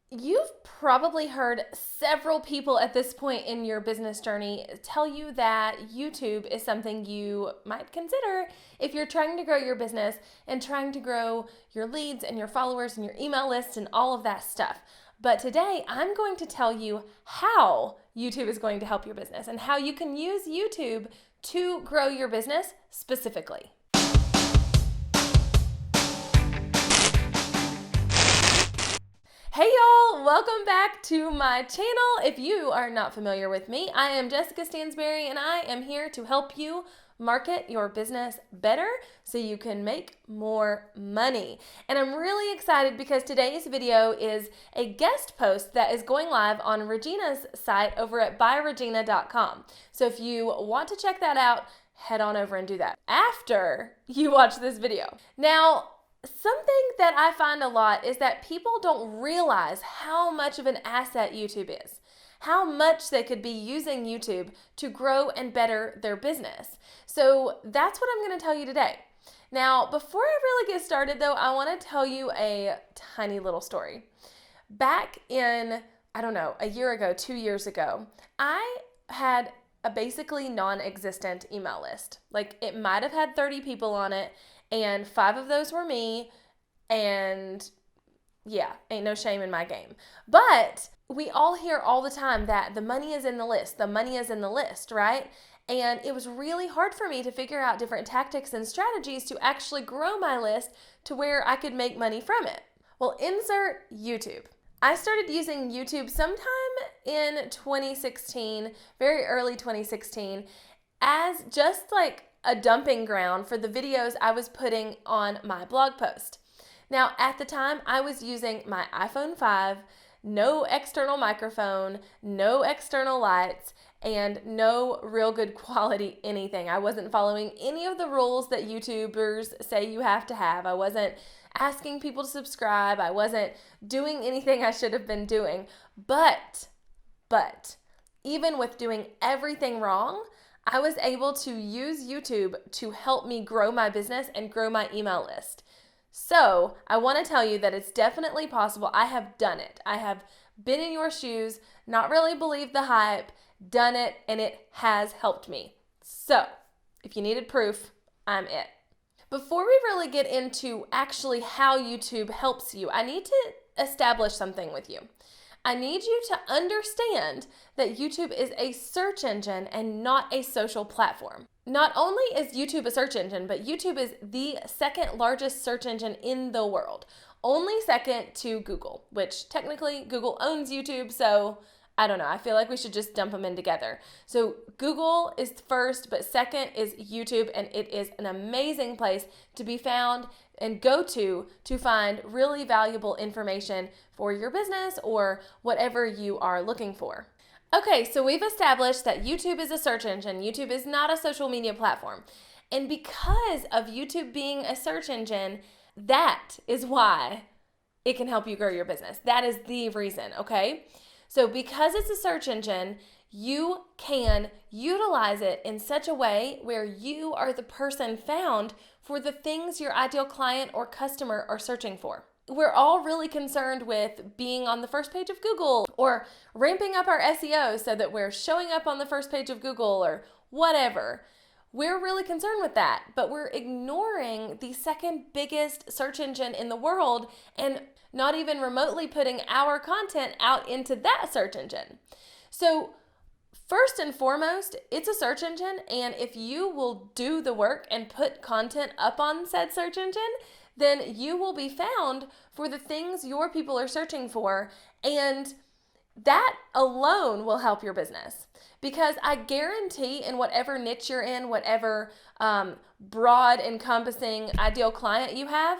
You've probably heard several people at this point in your business journey tell you that YouTube is something you might consider if you're trying to grow your business and trying to grow your leads and your followers and your email lists and all of that stuff. But today I'm going to tell you how YouTube is going to help your business and how you can use YouTube to grow your business specifically. Hey y'all, welcome back to my channel. If you are not familiar with me, I am Jessica Stansberry and I am here to help you market your business better so you can make more money. And I'm really excited because today's video is a guest post that is going live on Regina's site over at buyregina.com. So if you want to check that out, head on over and do that after you watch this video. Now, something that I find a lot is that people don't realize how much of an asset YouTube is, how much they could be using YouTube to grow and better their business. So that's what I'm going to tell you today. Now, before I really get started though, I want to tell you a tiny little story. Back in, I don't know, a year ago, 2 years ago, I had a basically non-existent email list. Like it might have had 30 people on it, and 5 of those were me, and yeah, ain't no shame in my game. But we all hear all the time that the money is in the list, right? And it was really hard for me to figure out different tactics and strategies to actually grow my list to where I could make money from it. Well, insert YouTube. I started using YouTube sometime in 2016, very early 2016, as just like a dumping ground for the videos I was putting on my blog post. Now, at the time, I was using my iPhone 5, no external microphone, no external lights, and no real good quality anything. I wasn't following any of the rules that YouTubers say you have to have. I wasn't asking people to subscribe. I wasn't doing anything I should have been doing. But, even with doing everything wrong, I was able to use YouTube to help me grow my business and grow my email list. So I want to tell you that it's definitely possible. I have done it. I have been in your shoes, not really believed the hype, done it, and it has helped me. So if you needed proof, I'm it. Before we really get into actually how YouTube helps you, I need to establish something with you. I need you to understand that YouTube is a search engine and not a social platform. Not only is YouTube a search engine, but YouTube is the second largest search engine in the world. Only second to Google, which technically Google owns YouTube, so I don't know. I feel like we should just dump them in together. So Google is first, but second is YouTube, and it is an amazing place to be found and go to find really valuable information for your business or whatever you are looking for. Okay, so we've established that YouTube is a search engine. YouTube is not a social media platform. And because of YouTube being a search engine, that is why it can help you grow your business. That is the reason, okay? So because it's a search engine, you can utilize it in such a way where you are the person found for the things your ideal client or customer are searching for. We're all really concerned with being on the first page of Google or ramping up our SEO so that we're showing up on the first page of Google or whatever. We're really concerned with that, but we're ignoring the second biggest search engine in the world and not even remotely putting our content out into that search engine. So first and foremost, it's a search engine, and if you will do the work and put content up on said search engine, then you will be found for the things your people are searching for, and that alone will help your business. Because I guarantee in whatever niche you're in, whatever broad encompassing ideal client you have,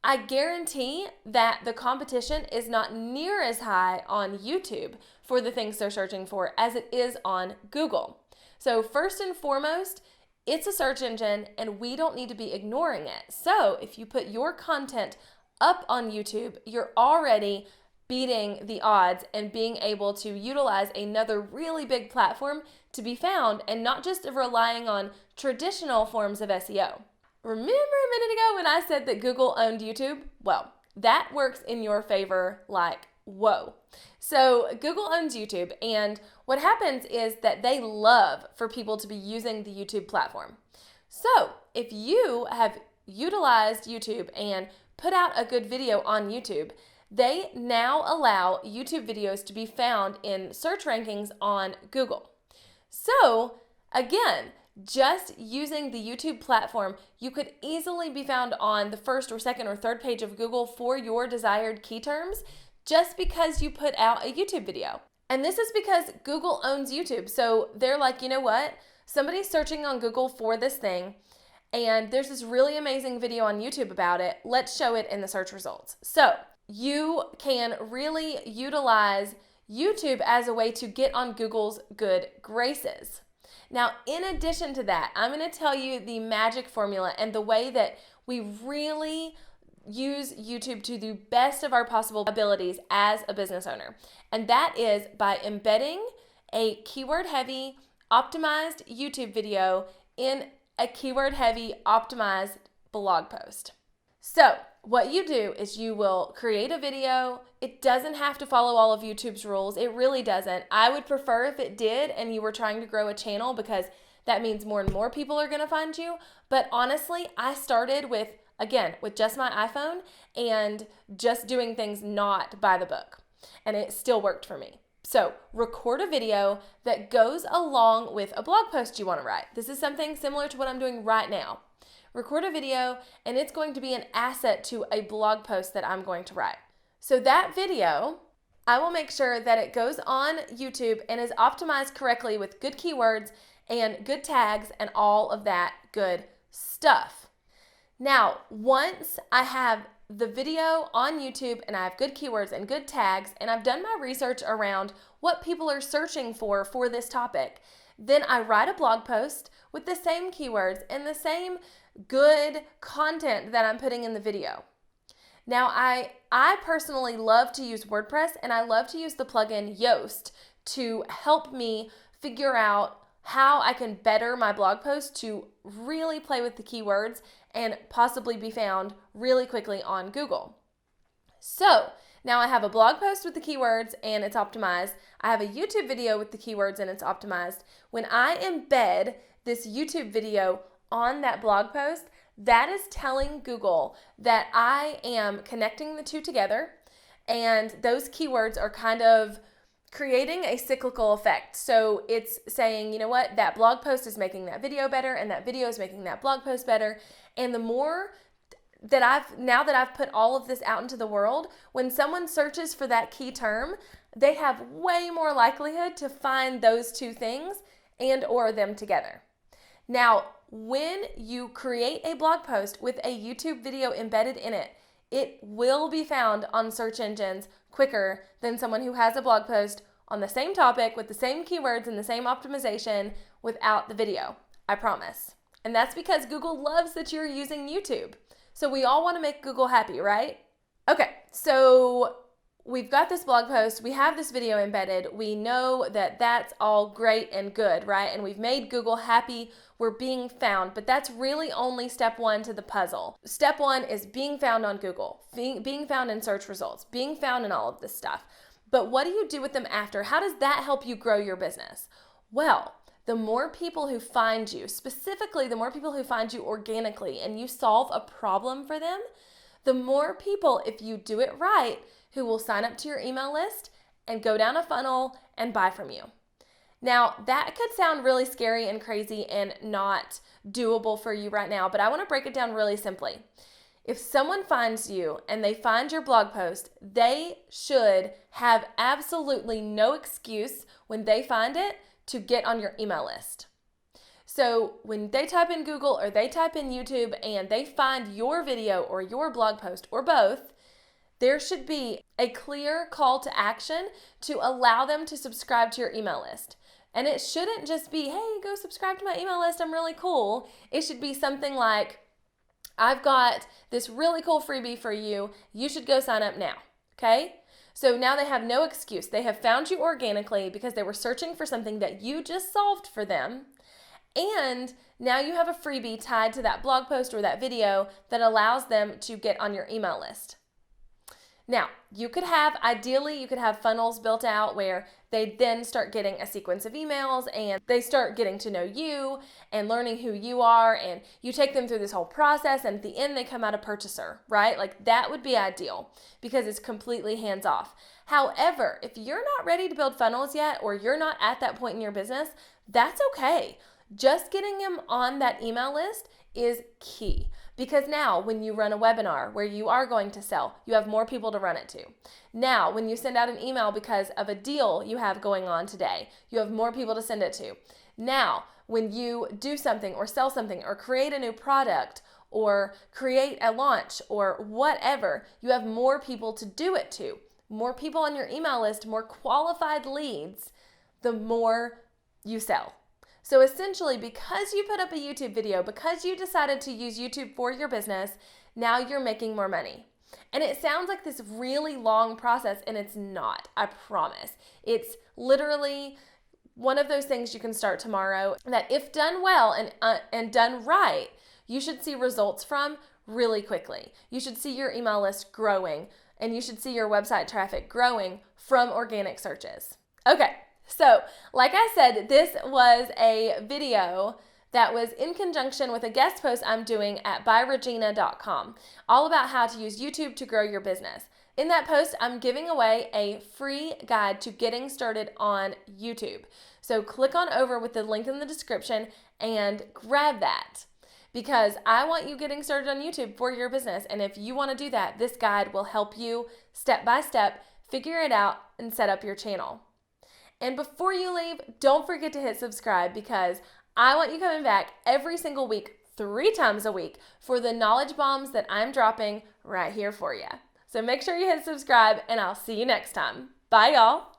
I guarantee that the competition is not near as high on YouTube for the things they're searching for as it is on Google. So first and foremost, it's a search engine and we don't need to be ignoring it. So if you put your content up on YouTube, you're already beating the odds and being able to utilize another really big platform to be found and not just relying on traditional forms of SEO. Remember a minute ago when I said that Google owned YouTube? Well, that works in your favor like whoa. So Google owns YouTube, and what happens is that they love for people to be using the YouTube platform. So if you have utilized YouTube and put out a good video on YouTube, they now allow YouTube videos to be found in search rankings on Google. So again, just using the YouTube platform, you could easily be found on the first or second or third page of Google for your desired key terms just because you put out a YouTube video. And this is because Google owns YouTube. So they're like, you know what? Somebody's searching on Google for this thing, and there's this really amazing video on YouTube about it. Let's show it in the search results. So you can really utilize YouTube as a way to get on Google's good graces. Now, in addition to that, I'm going to tell you the magic formula and the way that we really use YouTube to the best of our possible abilities as a business owner. And that is by embedding a keyword-heavy, optimized YouTube video in a keyword-heavy, optimized blog post. So what you do is you will create a video. It doesn't have to follow all of YouTube's rules. It really doesn't. I would prefer if it did and you were trying to grow a channel, because that means more and more people are going to find you. But honestly, I started with just my iPhone and just doing things not by the book. And it still worked for me. So record a video that goes along with a blog post you want to write. This is something similar to what I'm doing right now. Record a video, and it's going to be an asset to a blog post that I'm going to write. So that video, I will make sure that it goes on YouTube and is optimized correctly with good keywords and good tags and all of that good stuff. Now, once I have the video on YouTube and I have good keywords and good tags, and I've done my research around what people are searching for this topic, then I write a blog post with the same keywords and the same good content that I'm putting in the video. Now, I personally love to use WordPress, and I love to use the plugin Yoast to help me figure out how I can better my blog post to really play with the keywords and possibly be found really quickly on Google. So now I have a blog post with the keywords and it's optimized. I have a YouTube video with the keywords and it's optimized. When I embed this YouTube video on that blog post, that is telling Google that I am connecting the two together, and those keywords are kind of creating a cyclical effect. So it's saying, you know what, that blog post is making that video better, and that video is making that blog post better. And the more that I've put all of this out into the world, when someone searches for that key term, they have way more likelihood to find those two things and or them together. Now, when you create a blog post with a YouTube video embedded in it, it will be found on search engines quicker than someone who has a blog post on the same topic with the same keywords and the same optimization without the video. I promise. And that's because Google loves that you're using YouTube. So we all want to make Google happy, right? Okay, so we've got this blog post, we have this video embedded, we know that that's all great and good, right? And we've made Google happy, we're being found, but that's really only step one to the puzzle. Step one is being found on Google, being found in search results, being found in all of this stuff. But what do you do with them after? How does that help you grow your business? Well, the more people who find you, specifically the more people who find you organically, and you solve a problem for them, the more people, if you do it right, who will sign up to your email list and go down a funnel and buy from you. Now, that could sound really scary and crazy and not doable for you right now, but I want to break it down really simply. If someone finds you and they find your blog post, they should have absolutely no excuse when they find it to get on your email list. So when they type in Google or they type in YouTube and they find your video or your blog post or both, there should be a clear call to action to allow them to subscribe to your email list. And it shouldn't just be, hey, go subscribe to my email list, I'm really cool. It should be something like, I've got this really cool freebie for you. You should go sign up now, okay? So now they have no excuse. They have found you organically because they were searching for something that you just solved for them. And now you have a freebie tied to that blog post or that video that allows them to get on your email list. Now, ideally, you could have funnels built out where they then start getting a sequence of emails and they start getting to know you and learning who you are, and you take them through this whole process, and at the end they come out a purchaser, right? Like that would be ideal because it's completely hands off. However, if you're not ready to build funnels yet, or you're not at that point in your business, that's okay. Just getting them on that email list is key. Because now when you run a webinar where you are going to sell, you have more people to run it to. Now, when you send out an email because of a deal you have going on today, you have more people to send it to. Now, when you do something or sell something or create a new product or create a launch or whatever, you have more people to do it to. More people on your email list, more qualified leads, the more you sell. So essentially, because you put up a YouTube video, because you decided to use YouTube for your business, now you're making more money. And it sounds like this really long process, and it's not, I promise. It's literally one of those things you can start tomorrow that if done well and done right, you should see results from really quickly. You should see your email list growing, and you should see your website traffic growing from organic searches. Okay. So, like I said, this was a video that was in conjunction with a guest post I'm doing at byregina.com, all about how to use YouTube to grow your business. In that post, I'm giving away a free guide to getting started on YouTube. So click on over with the link in the description and grab that, because I want you getting started on YouTube for your business. And if you want to do that, this guide will help you step by step figure it out and set up your channel. And before you leave, don't forget to hit subscribe, because I want you coming back every single week, 3 times a week, for the knowledge bombs that I'm dropping right here for you. So make sure you hit subscribe, and I'll see you next time. Bye, y'all.